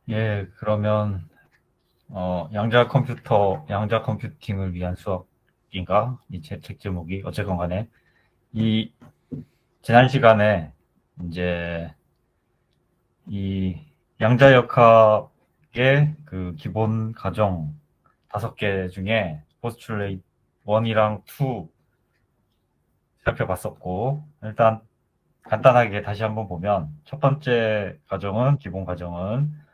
예, 그러면 양자 컴퓨팅을 위한 수업인가? 이 책 제목이 어쨌건 간에 이 지난 시간에 이제 이 양자역학의 그 기본 가정 5개 중에 포스출레이트 1이랑 2 살펴봤었고, 일단 간단하게 다시 한번 보면 첫 번째 가정은 기본 가정은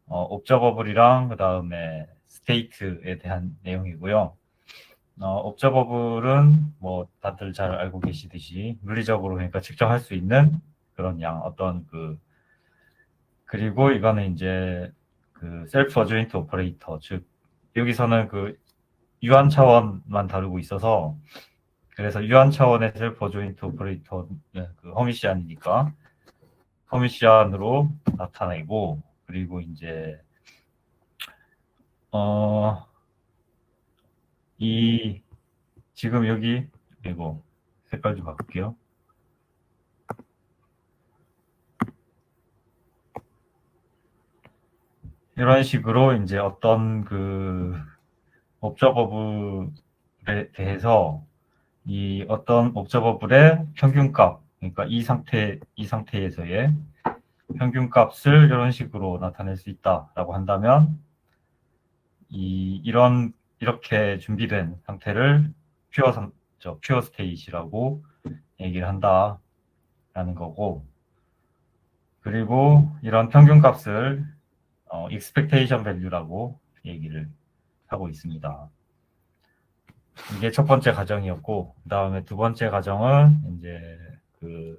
옵저버블이랑 그 다음에 스테이트에 대한 내용이고요. 옵저버블은 뭐 다들 잘 알고 계시듯이 물리적으로 그러니까 측정할 수 있는 그런 어떤 그리고 이거는 이제 그 셀프 어조인트 오퍼레이터, 즉 여기서는 그 유한 차원만 다루고 있어서 그래서 유한 차원의 셀프 어조인트 오퍼레이터, 그 허미시안이니까 허미시안으로 나타내고, 그리고 이제 어 이 지금 여기 이거 색깔 좀 바꿀게요. 이런 식으로 이제 어떤 그 옵저버블에 대해서 이 어떤 옵저버블의 평균값, 그러니까 이 상태에서의 평균값을 이런 식으로 나타낼 수 있다라고 한다면 이렇게 준비된 상태를 퓨어 스테이시라고 얘기를 한다라는 거고, 그리고 이런 평균값을 expectation value라고 얘기를 하고 있습니다. 이게 첫 번째 가정이었고, 그 다음에 두 번째 가정은 이제 그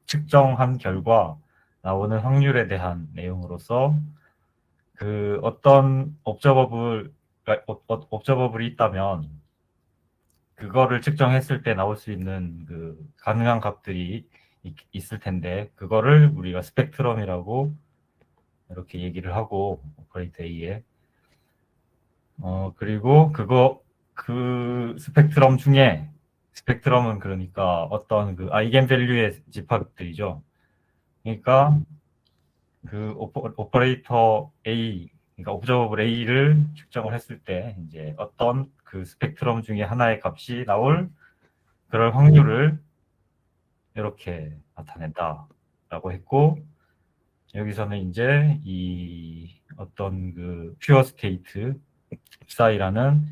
측정한 결과 나오는 확률에 대한 내용으로서 그 어떤 옵저버블이 있다면 그거를 측정했을 때 나올 수 있는 그 가능한 값들이 있을 텐데 그거를 우리가 스펙트럼이라고 이렇게 얘기를 하고 오퍼레이터 A에 그리고 그 스펙트럼은 그러니까 어떤 그 아이겐 밸류의 집합들이죠. 그러니까 그 오퍼레이터 A, 그러니까 옵저버블 A를 측정을 했을 때 이제 어떤 그 스펙트럼 중에 하나의 값이 나올 그럴 확률을 이렇게 나타낸다라고 했고, 여기서는 이제 이 어떤 그 퓨어 스테이트 ipsi라는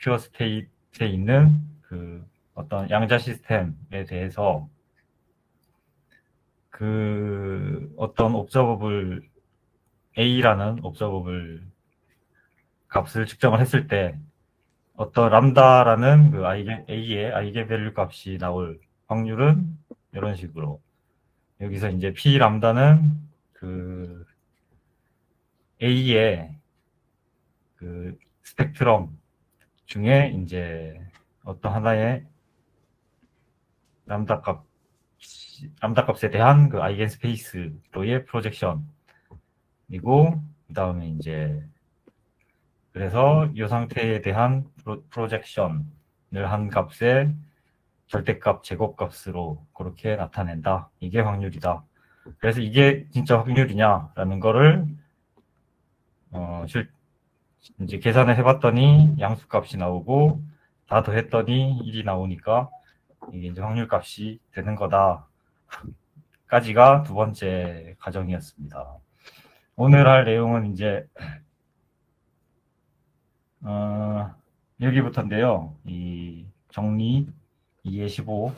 퓨어 스테이트에 있는 그 어떤 양자 시스템에 대해서 그 어떤 옵저버블 A라는 옵저버블 값을 측정을 했을 때 어떤 람다라는 그 A의 아이겐 밸류 값이 나올 확률은 이런 식으로, 여기서 이제 P 람다는 그 A의 그 스펙트럼 중에 이제 어떤 하나의 람다 값 람다 값에 대한 그 아이겐 스페이스로의 프로젝션이고, 그 다음에 이제 그래서 이 상태에 대한 프로젝션을 한 값의 절대값 제곱값으로 그렇게 나타낸다. 이게 확률이다. 그래서 이게 진짜 확률이냐라는 거를 이제 계산을 해봤더니 양수값이 나오고 다 더했더니 1이 나오니까 이게 이제 확률값이 되는 거다. 까지가 두 번째 과정이었습니다. 오늘 할 내용은 이제 여기부터인데요. 이 정리 2의 15,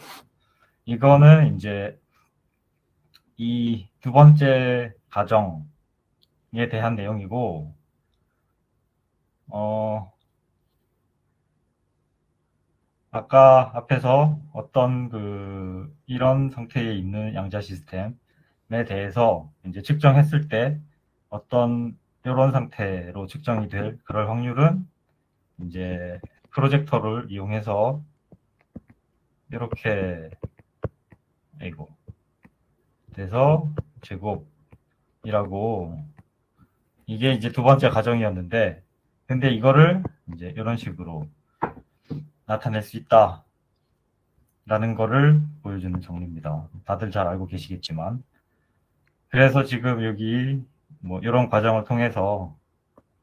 이거는 이제 이 두 번째 가정에 대한 내용이고, 아까 앞에서 어떤 이런 상태에 있는 양자 시스템에 대해서 이제 측정했을 때 어떤 이런 상태로 측정이 될 그럴 확률은 이제 프로젝터를 이용해서 이렇게 이고 돼서 제곱이라고, 이게 이제 두 번째 가정이었는데, 근데 이거를 이제 이런 식으로 나타낼 수 있다라는 거를 보여주는 정리입니다. 다들 잘 알고 계시겠지만, 그래서 지금 여기 뭐 이런 과정을 통해서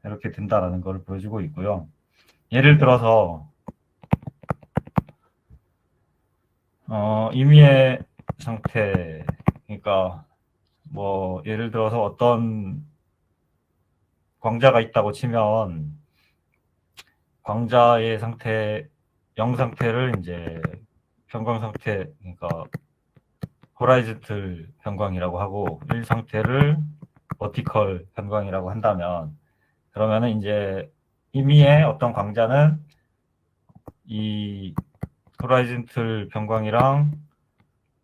이렇게 된다라는 걸 보여주고 있고요. 예를 들어서 임의의 상태, 그러니까 뭐 예를 들어서 어떤 광자가 있다고 치면 광자의 상태, 0 상태를 이제 평광 상태, 그러니까 호라이즌틀 편광이라고 하고 1 상태를 버티컬 편광이라고 한다면, 그러면은 이제 임의의 어떤 광자는 이 호라이즌틀 편광이랑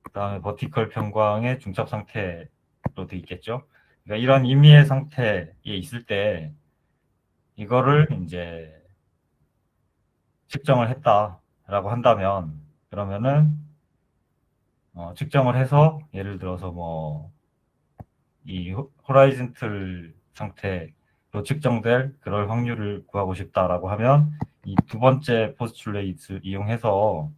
그다음에 버티컬 편광의 중첩 상태로 돼 있겠죠. 그러니까 이런 임의의 상태에 있을 때 이거를 이제 측정을 했다라고 한다면, 그러면은 측정을 해서 예를 들어서 뭐 이 호라이즌틀 상태로 측정될 그럴 확률을 구하고 싶다라고 하면 이 두 번째 포스출레이트 이용해서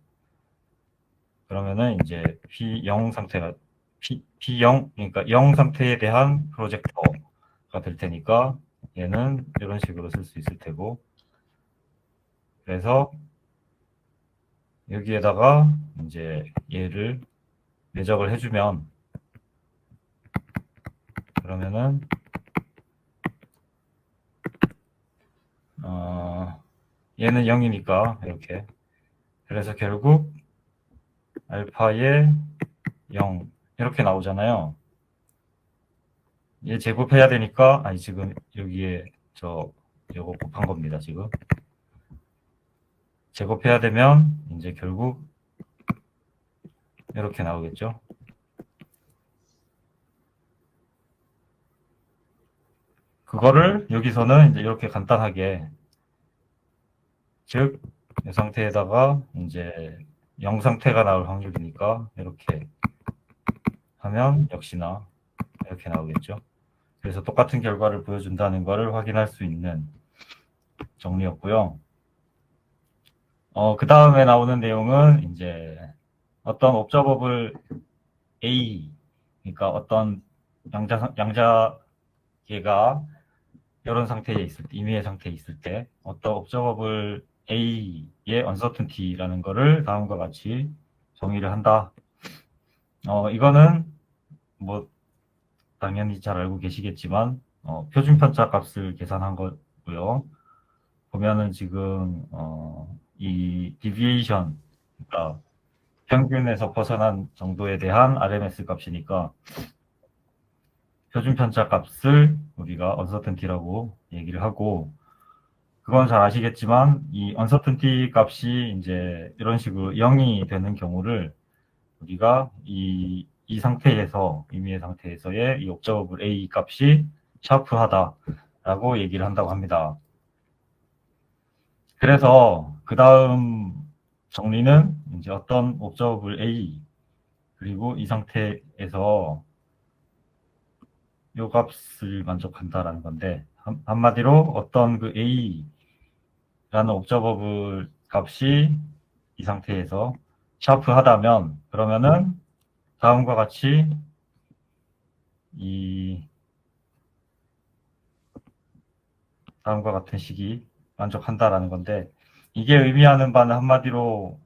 그러면은 이제 P0 상태가 P0, 그러니까 0 상태에 대한 프로젝터가 될 테니까 얘는 이런 식으로 쓸 수 있을 테고, 그래서 여기에다가 이제 얘를 내적을 해주면 그러면은 얘는 0이니까 이렇게, 그래서 결국 알파의 0 이렇게 나오잖아요. 얘 제곱해야 되니까, 아니 지금 여기에 요거 곱한 겁니다. 지금 제곱해야 되면 이제 결국 이렇게 나오겠죠. 그거를 여기서는 이제 이렇게 간단하게, 즉 이 상태에다가 이제 0 상태가 나올 확률이니까 이렇게 하면 역시나 이렇게 나오겠죠. 그래서 똑같은 결과를 보여준다는 것을 확인할 수 있는 정리였고요. 그 다음에 나오는 내용은 이제 어떤 옵저버블 A, 그러니까 어떤 양자계가 이런 상태에 있을 때, 임의의 상태에 있을 때 어떤 옵저버블 A의 uncertainty라는 거를 다음과 같이 정의를 한다. 이거는 뭐 당연히 잘 알고 계시겠지만 표준 편차 값을 계산한 거고요. 보면은 지금 이 deviation, 그러니까 평균에서 벗어난 정도에 대한 RMS 값이니까 표준 편차 값을 우리가 uncertainty라고 얘기를 하고, 그건 잘 아시겠지만 이 uncertainty 값이 이제 이런 식으로 0이 되는 경우를 우리가 이 상태에서, 임의의 상태에서의 이 옵저버블 A 값이 샤프하다라고 얘기를 한다고 합니다. 그래서 그 다음 정리는 이제 어떤 옵저버블 A 그리고 이 상태에서 요 값을 만족한다라는 건데, 한마디로 어떤 그 A라는 옵저버블 값이 이 상태에서 샤프하다면, 그러면은 다음과 같이 다음과 같은 식이 만족한다라는 건데, 이게 의미하는 바는 한마디로,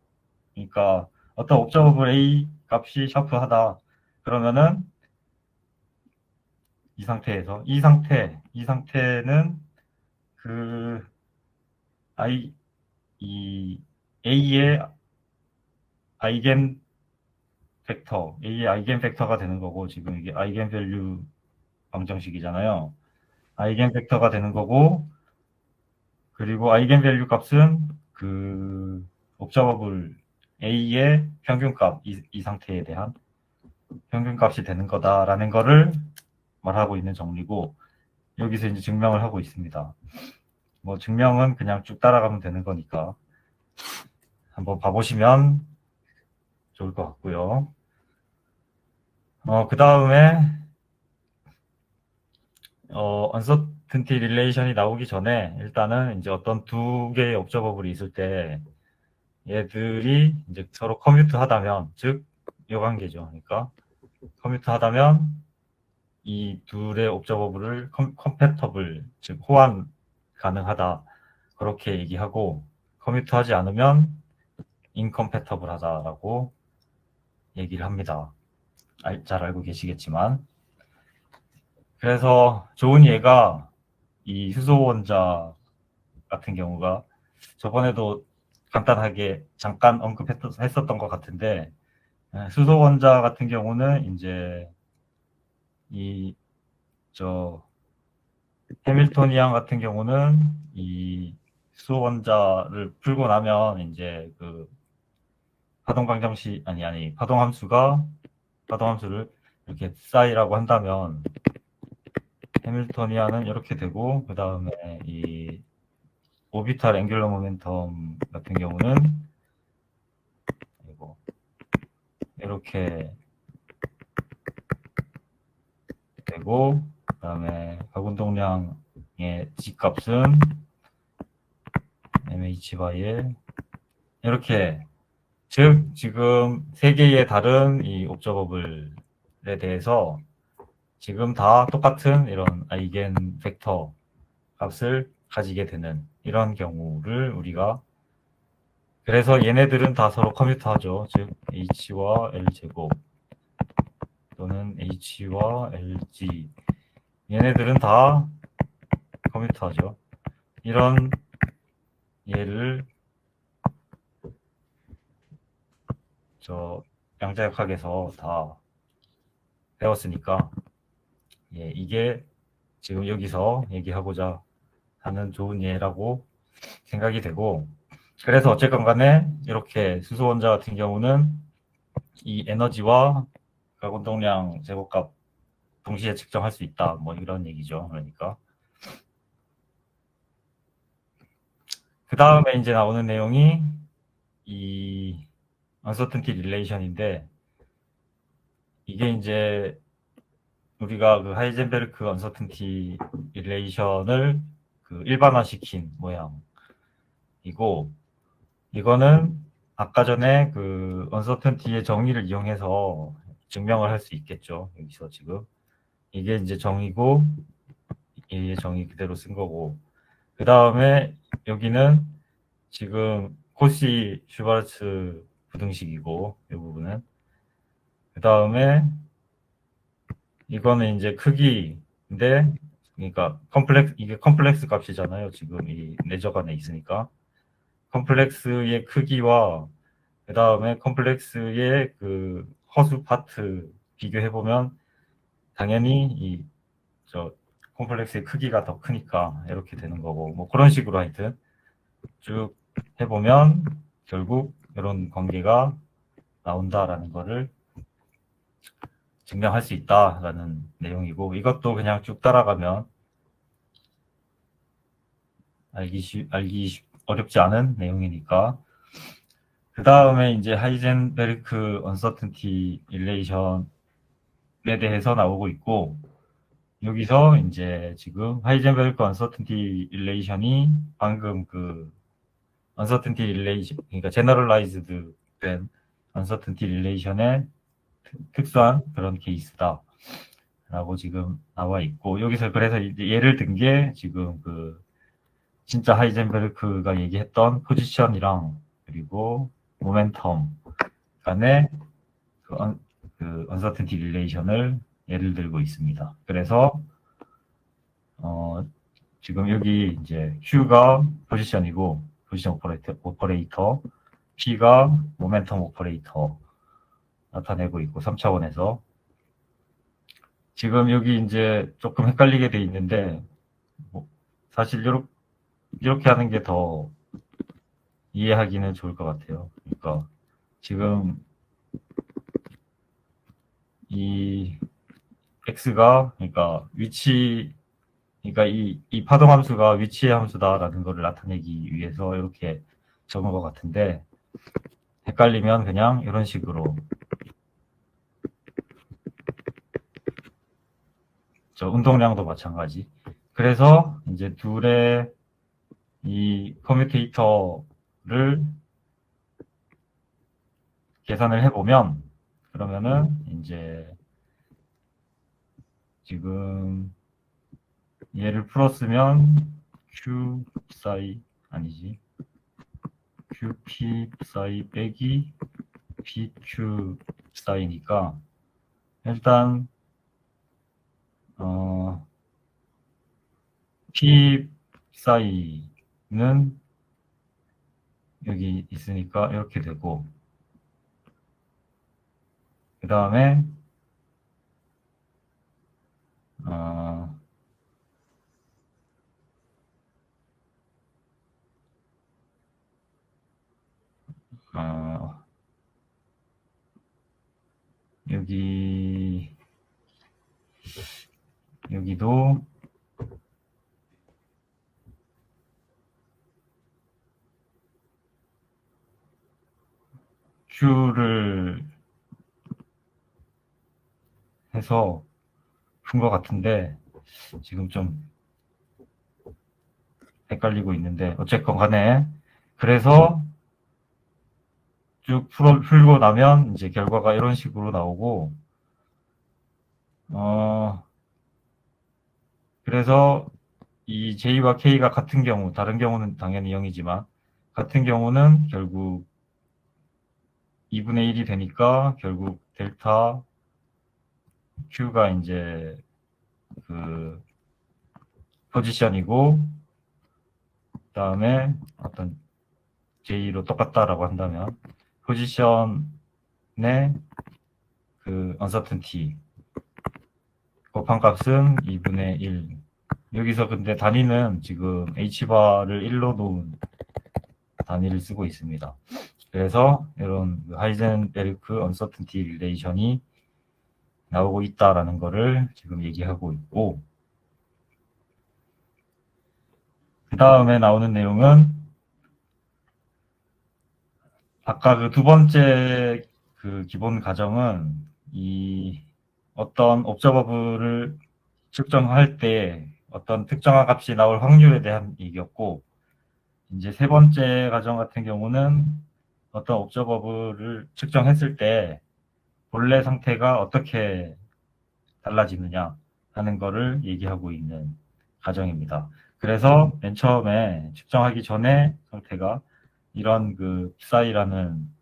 그러니까 어떤 옵저버블 A 값이 샤프하다 그러면은 이 상태는 그 이 A의 A의 아이겐 벡터가 되는 거고, 지금 이게 아이겐 밸류 방정식이잖아요. 아이겐 벡터가 되는 거고, 그리고 아이겐 밸류 값은 그 옵저버블 A의 평균값, 이 상태에 대한 평균값이 되는 거다라는 거를 말하고 있는 정리고, 여기서 이제 증명을 하고 있습니다. 뭐 증명은 그냥 쭉 따라가면 되는 거니까 한번 봐보시면 좋을 것 같고요. 그 다음에 uncertainty relation이 나오기 전에 일단은 이제 어떤 두 개의 옵저버블이 있을 때 얘들이 이제 서로 커뮤트 하다면, 즉 요 관계죠. 그러니까 커뮤트 하다면 이 둘의 옵저버블을 컴패터블, 즉 호환 가능하다, 그렇게 얘기하고, 커뮤트하지 않으면 인컴패터블 하다라고 얘기를 합니다. 잘 알고 계시겠지만. 그래서 좋은 예가 이 수소원자 같은 경우가 저번에도 간단하게 잠깐 언급했었던 것 같은데, 수소원자 같은 경우는 이제 이 해밀토니안 같은 경우는 이 수소원자를 풀고 나면 이제 그 파동함수를 이렇게 싸이라고 한다면, 해밀토니안은 이렇게 되고, 그 다음에 이 오비탈 앵귤러 모멘텀 같은 경우는 이렇게 되고, 그 다음에 가운동량의 G값은 mh/1 이렇게, 즉 지금 세 개의 다른 이 옵저버블에 대해서 지금 다 똑같은 이런 아이겐 벡터 값을 가지게 되는 이런 경우를 우리가, 그래서 얘네들은 다 서로 커뮤트하죠. 즉 h와 l 제곱 또는 h와 lg, 얘네들은 다 커뮤트하죠. 이런 예를 양자역학에서 다 배웠으니까, 이게 지금 여기서 얘기하고자 하는 좋은 예라고 생각이 되고, 그래서 어쨌건 간에 이렇게 수소원자 같은 경우는 이 에너지와 가운동량 제곱값 동시에 측정할 수 있다, 뭐 이런 얘기죠. 그러니까 그 다음에 이제 나오는 내용이 이 uncertainty relation인데, 이게 이제 우리가 그 하이젠베르크 uncertainty relation을 그 일반화시킨 모양이고, 이거는 아까 전에 그 uncertainty의 정의를 이용해서 증명을 할 수 있겠죠. 여기서 지금 이게 이제 정의고, 얘의 정의 그대로 쓴 거고, 그 다음에 여기는 지금 코시 슈바르츠 부등식이고, 이 부분은, 그 다음에 이거는 이제 크기인데, 그러니까 이게 컴플렉스 값이잖아요. 지금 이 내적 안에 있으니까 컴플렉스의 크기와 그 다음에 컴플렉스의 그 허수 파트 비교해 보면 당연히 컴플렉스의 크기가 더 크니까 이렇게 되는 거고, 뭐 그런 식으로 하여튼 쭉 해보면 결국 이런 관계가 나온다라는 거를 증명할 수 있다라는 내용이고, 이것도 그냥 쭉 따라가면 알기 어렵지 않은 내용이니까. 그 다음에 이제 하이젠베르크 언서튼티 릴레이션에 대해서 나오고 있고, 여기서 이제 지금 하이젠베르크 언서튼티 릴레이션이 방금 그 언서튼티 릴레이션, 그러니까 제너럴라이즈드 된 언서튼티 릴레이션의 특수한 그런 케이스다 라고 지금 나와 있고, 여기서 그래서 이제 예를 든 게 지금 그 진짜 하이젠베르크가 얘기했던 포지션이랑 그리고 모멘텀 간의 그 언서튼티 릴레이션을 예를 들고 있습니다. 그래서 지금 여기 이제 Q가 포지션이고, 포지션 오퍼레이터, P가 모멘텀 오퍼레이터 나타내고 있고, 3차원에서 지금 여기 이제 조금 헷갈리게 돼 있는데, 사실 이렇게 하는 게 더 이해하기는 좋을 것 같아요. 그러니까 지금 이 x가, 그러니까 그러니까 이 파동 함수가 위치의 함수다라는 것을 나타내기 위해서 이렇게 적은 것 같은데, 헷갈리면 그냥 이런 식으로 운동량도 마찬가지. 그래서 이제 둘의 이 커뮤테이터를 계산을 해보면, 그러면은 이제 지금 얘를 풀었으면 Q 사이 아니지 QP 사이 빼기 PQ 사이니까 일단 P 사이는 여기 있으니까 이렇게 되고 그 다음에 여기도 Q를 해서 푼 것 같은데 지금 좀 헷갈리고 있는데 어쨌건 간에 그래서 쭉 풀고 나면 이제 결과가 이런 식으로 나오고 그래서 이 J와 K가 같은 경우 다른 경우는 당연히 0이지만 같은 경우는 결국 2분의 1이 되니까 결국 델타 Q가 이제 그 포지션이고 그다음에 어떤 J로 똑같다라고 한다면 포지션의 그 uncertainty 곱한 값은 2분의 1. 여기서 근데 단위는 지금 hbar을 1로 놓은 단위를 쓰고 있습니다. 그래서 이런 하이젠베르크 uncertainty relation이 나오고 있다라는 거를 지금 얘기하고 있고 그 다음에 나오는 내용은 아까 그 두 번째 그 기본 가정은 이 어떤 옵저버블을 측정할 때 어떤 특정한 값이 나올 확률에 대한 얘기였고 이제 세 번째 가정 같은 경우는 어떤 옵저버블을 측정했을 때 본래 상태가 어떻게 달라지느냐 하는 거를 얘기하고 있는 가정입니다. 그래서 맨 처음에 측정하기 전에 상태가 이런 그 psi라는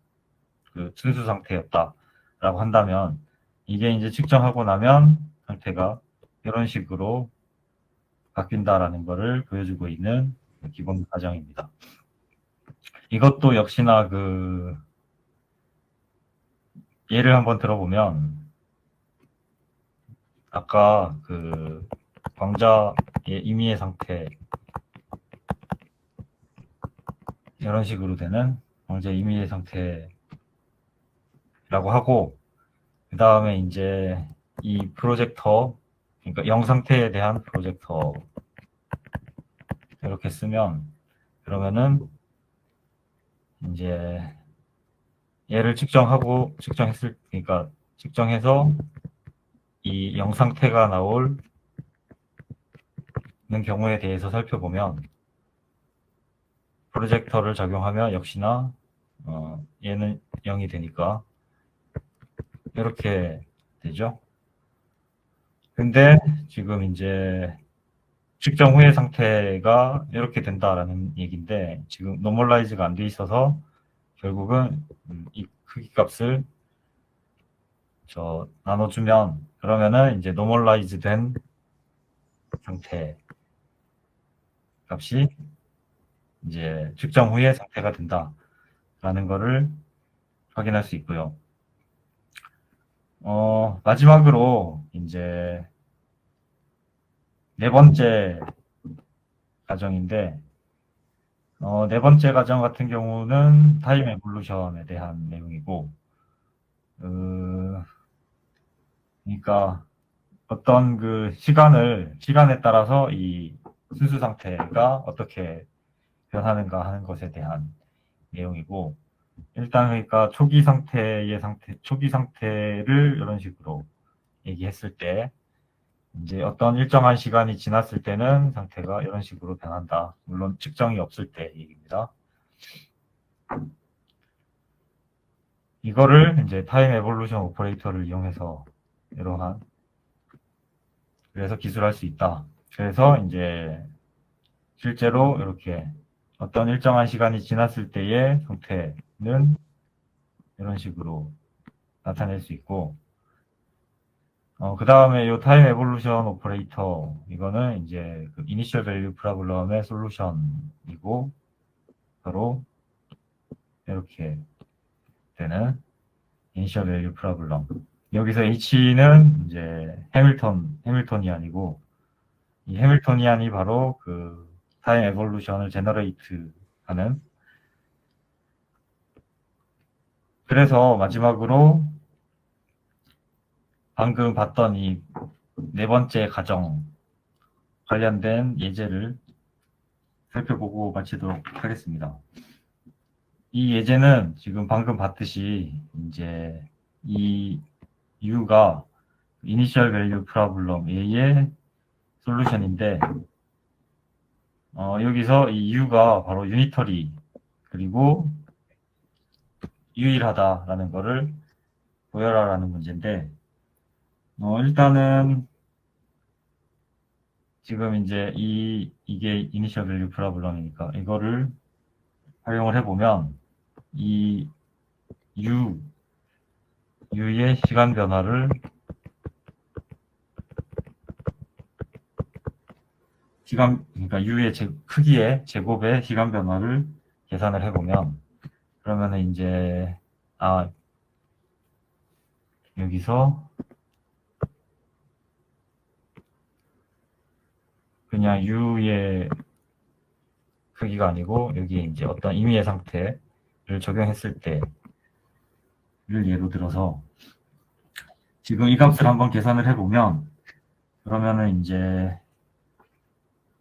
그 순수 상태였다라고 한다면 이게 이제 측정하고 나면 상태가 이런 식으로 바뀐다라는 것을 보여주고 있는 기본 가정입니다. 이것도 역시나 그 예를 한번 들어보면 아까 그 광자의 임의의 상태 이런 식으로 되는 광자의 임의의 상태라고 하고 그 다음에 이제 이 프로젝터 그러니까 영 상태에 대한 프로젝터 이렇게 쓰면 그러면은 이제 얘를 측정했을 그러니까 측정해서 이 영 상태가 나올 경우에 대해서 살펴보면 프로젝터를 작용하면 역시나 얘는 0이 되니까 이렇게 되죠. 근데 지금 이제 측정 후의 상태가 이렇게 된다라는 얘기인데 지금 노멀라이즈가 안 돼 있어서 결국은 이 크기 값을 나눠주면 그러면은 이제 노멀라이즈 된 상태 값이 이제 측정 후의 상태가 된다라는 거를 확인할 수 있고요. 마지막으로 이제 네 번째 가정인데 네 번째 가정 같은 경우는 타임 에볼루션에 대한 내용이고 그러니까 어떤 그 시간에 따라서 이 순수 상태가 어떻게 변하는가 하는 것에 대한 내용이고 일단 그러니까 초기 상태를 이런 식으로 얘기했을 때 이제 어떤 일정한 시간이 지났을 때는 상태가 이런 식으로 변한다. 물론 측정이 없을 때 얘기입니다. 이거를 이제 타임 에볼루션 오퍼레이터를 이용해서 이러한 그래서 기술할 수 있다. 그래서 이제 실제로 이렇게 어떤 일정한 시간이 지났을 때의 형태는 이런 식으로 나타낼 수 있고, 그 다음에 이 타임 에볼루션 오퍼레이터, 이거는 이제 그 이니셜 밸류 프로블럼의 솔루션이고, 바로 이렇게 되는 이니셜 밸류 프로블럼. 여기서 H는 이제 해밀토니안이고, 이 해밀토니안이 바로 그 타임 에볼루션을 제너레이트 하는. 그래서 마지막으로 방금 봤던 이 네 번째 가정 관련된 예제를 살펴보고 마치도록 하겠습니다. 이 예제는 지금 방금 봤듯이 이제 이 U가 이니셜 밸류 프로블럼 A의 솔루션인데, 여기서 이 U가 바로 유니터리 그리고 유일하다라는 거를 보여라라는 문제인데, 일단은 지금 이제 이게 이니셜 밸류 프로블럼이니까 이거를 활용을 해보면 이 U의 시간 변화를 그러니까 U의 크기의 제곱의 시간 변화를 계산을 해보면, 그러면은 이제 여기서 그냥 U의 크기가 아니고 여기에 이제 어떤 임의의 상태를 적용했을 때를 예로 들어서 지금 이 값을 한번 계산을 해보면, 그러면은 이제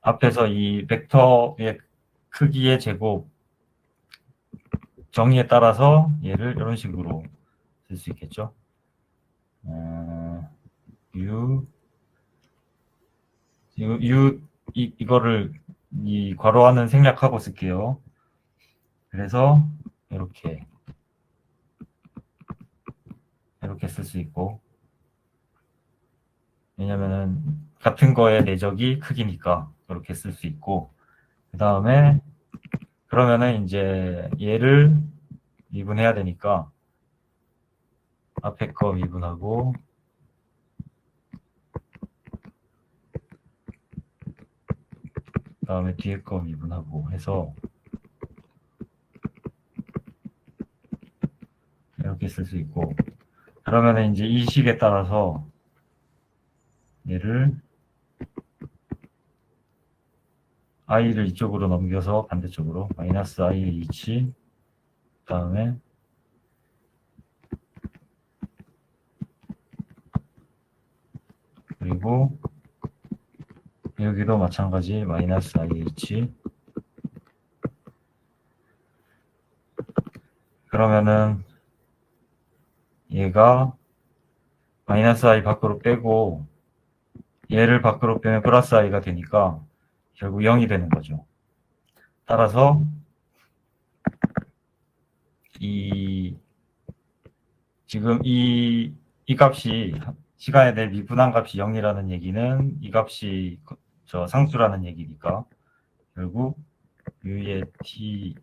앞에서 이 벡터의 크기의 제곱 정의에 따라서 얘를 이런 식으로 쓸 수 있겠죠. 이거를 이 괄호 안은 생략하고 쓸게요. 그래서 이렇게 쓸 수 있고, 왜냐면은 같은 거의 내적이 크기니까 그렇게 쓸 수 있고, 그 다음에 그러면은 이제 얘를 미분해야 되니까 앞에 거 미분하고 그 다음에 뒤에 거 미분하고 해서 이렇게 쓸 수 있고, 그러면은 이제 이 식에 따라서 얘를 i를 이쪽으로 넘겨서 반대쪽으로 마이너스 i의 이치, 그 다음에 그리고 여기도 마찬가지 마이너스 i의 이치. 그러면은 얘가 마이너스 i 밖으로 빼고 얘를 밖으로 빼면 플러스 i가 되니까 결국 0이 되는 거죠. 따라서 지금 이 값이 시간에 대해 미분한 값이 0이라는 얘기는 이 값이 저 상수라는 얘기니까 결국 u의 t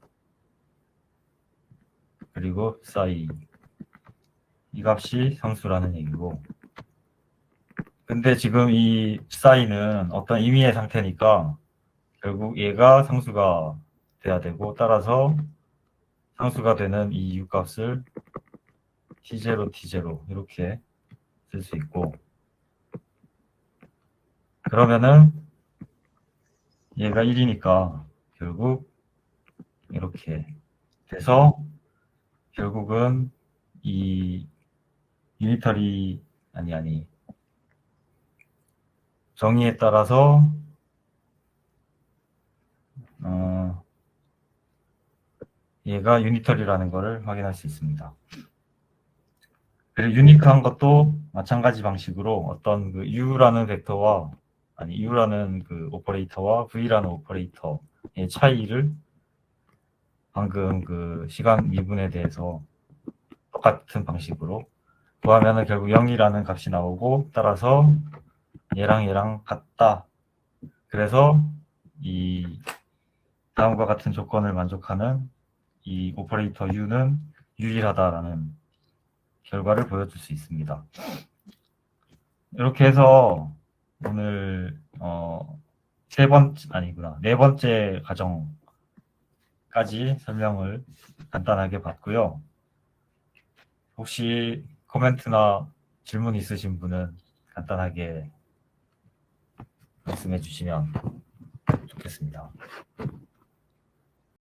그리고 psi 이 값이 상수라는 얘기고, 근데 지금 이 psi는 어떤 임의의 상태니까 결국 얘가 상수가 돼야 되고, 따라서 상수가 되는 이 u 값을 t0, t0 이렇게 쓸 수 있고, 그러면은 얘가 1이니까 결국 이렇게 돼서 결국은 이 유니터리 정의에 따라서 얘가 유니터리라는 것을 확인할 수 있습니다. 그리고 유니크한 것도 마찬가지 방식으로 어떤 그 U라는 벡터와 U라는 그 오퍼레이터와 V라는 오퍼레이터의 차이를 방금 그 시간 미분에 대해서 똑같은 방식으로 구하면은 결국 0이라는 값이 나오고, 따라서 얘랑 같다. 그래서 이 다음과 같은 조건을 만족하는 이 오퍼레이터 U는 유일하다라는 결과를 보여줄 수 있습니다. 이렇게 해서 오늘 네 번째 과정까지 설명을 간단하게 봤고요. 혹시 코멘트나 질문 있으신 분은 간단하게 말씀해 주시면 좋겠습니다.